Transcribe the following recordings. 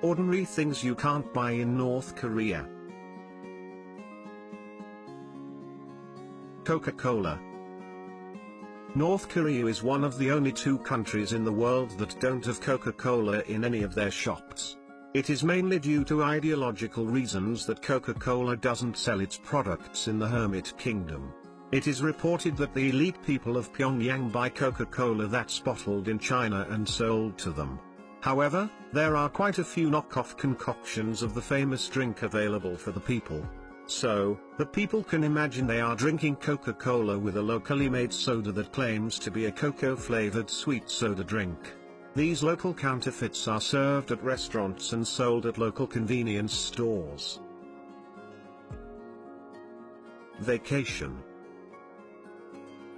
Ordinary things you can't buy in North Korea. Coca-Cola. North Korea is one of the only two countries in the world that don't have Coca-Cola in any of their shops. It is mainly due to ideological reasons that Coca-Cola doesn't sell its products in the Hermit Kingdom. It is reported that the elite people of Pyongyang buy Coca-Cola that's bottled in China and sold to them. However, there are quite a few knockoff concoctions of the famous drink available for the people. So, the people can imagine they are drinking Coca-Cola with a locally made soda that claims to be a cocoa-flavored sweet soda drink. These local counterfeits are served at restaurants and sold at local convenience stores. Vacation.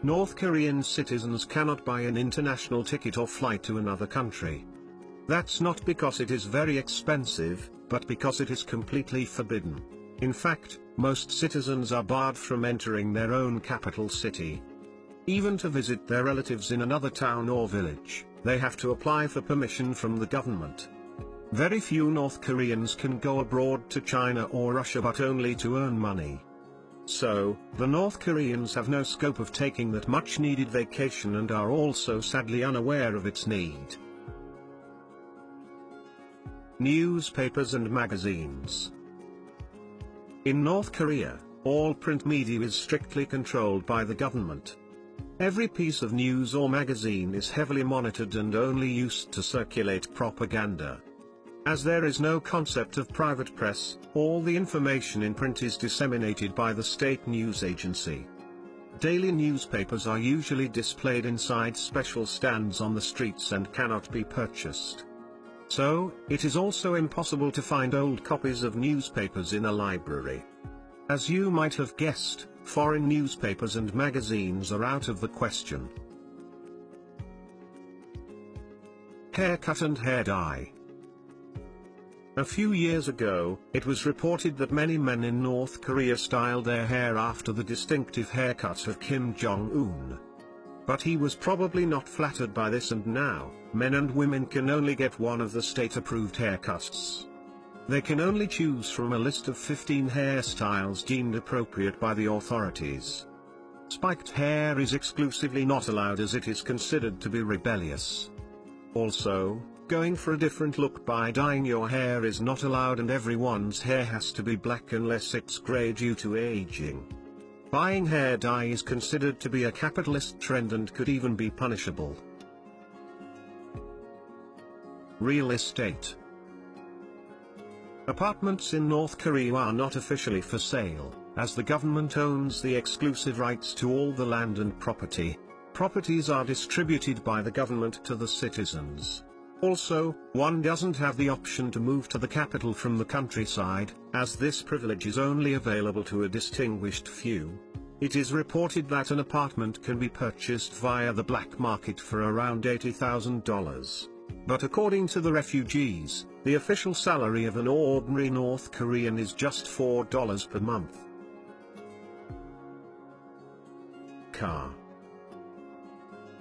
North Korean citizens cannot buy an international ticket or fly to another country. That's not because it is very expensive, but because it is completely forbidden. In fact, most citizens are barred from entering their own capital city. Even to visit their relatives in another town or village, they have to apply for permission from the government. Very few North Koreans can go abroad to China or Russia but only to earn money. So, the North Koreans have no scope of taking that much needed vacation and are also sadly unaware of its need. Newspapers and magazines. In North Korea, all print media is strictly controlled by the government. Every piece of news or magazine is heavily monitored and only used to circulate propaganda. As there is no concept of private press, all the information in print is disseminated by the state news agency. Daily newspapers are usually displayed inside special stands on the streets and cannot be purchased. So, it is also impossible to find old copies of newspapers in a library. As you might have guessed, foreign newspapers and magazines are out of the question. Haircut and hair dye. A few years ago, it was reported that many men in North Korea styled their hair after the distinctive haircut of Kim Jong-un. But he was probably not flattered by this, and now, men and women can only get one of the state-approved haircuts. They can only choose from a list of 15 hairstyles deemed appropriate by the authorities. Spiked hair is exclusively not allowed as it is considered to be rebellious. Also, going for a different look by dyeing your hair is not allowed, and everyone's hair has to be black unless it's grey due to aging. Buying hair dye is considered to be a capitalist trend and could even be punishable. Real estate. Apartments in North Korea are not officially for sale, as the government owns the exclusive rights to all the land and property. Properties are distributed by the government to the citizens. Also, one doesn't have the option to move to the capital from the countryside, as this privilege is only available to a distinguished few. It is reported that an apartment can be purchased via the black market for around $80,000. But according to the refugees, the official salary of an ordinary North Korean is just $4 per month. Car.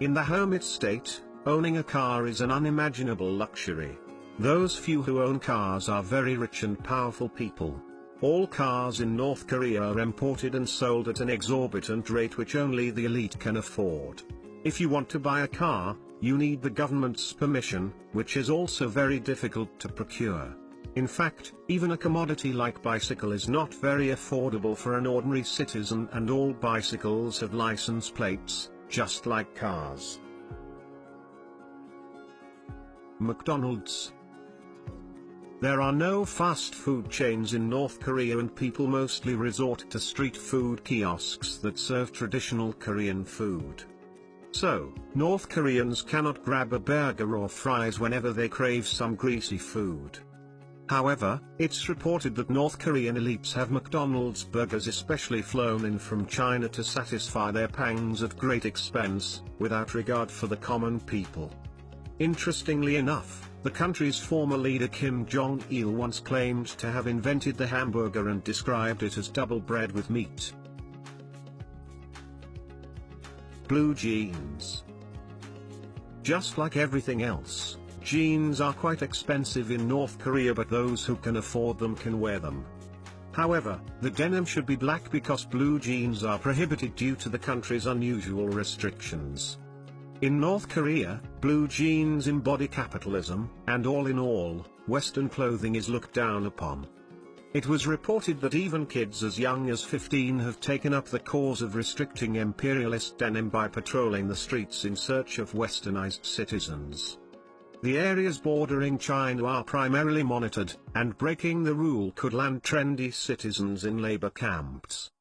In the hermit state, owning a car is an unimaginable luxury. Those few who own cars are very rich and powerful people. All cars in North Korea are imported and sold at an exorbitant rate which only the elite can afford. If you want to buy a car, you need the government's permission, which is also very difficult to procure. In fact, even a commodity like bicycle is not very affordable for an ordinary citizen, and all bicycles have license plates, just like cars. McDonald's. There are no fast food chains in North Korea, and people mostly resort to street food kiosks that serve traditional Korean food. So, North Koreans cannot grab a burger or fries whenever they crave some greasy food. However, it's reported that North Korean elites have McDonald's burgers especially flown in from China to satisfy their pangs at great expense, without regard for the common people. Interestingly enough, the country's former leader Kim Jong-il once claimed to have invented the hamburger and described it as double bread with meat. Blue jeans. Just like everything else, jeans are quite expensive in North Korea, but those who can afford them can wear them. However, the denim should be black because blue jeans are prohibited due to the country's unusual restrictions. In North Korea, blue jeans embody capitalism, and all in all, Western clothing is looked down upon. It was reported that even kids as young as 15 have taken up the cause of restricting imperialist denim by patrolling the streets in search of westernized citizens. The areas bordering China are primarily monitored, and breaking the rule could land trendy citizens in labor camps.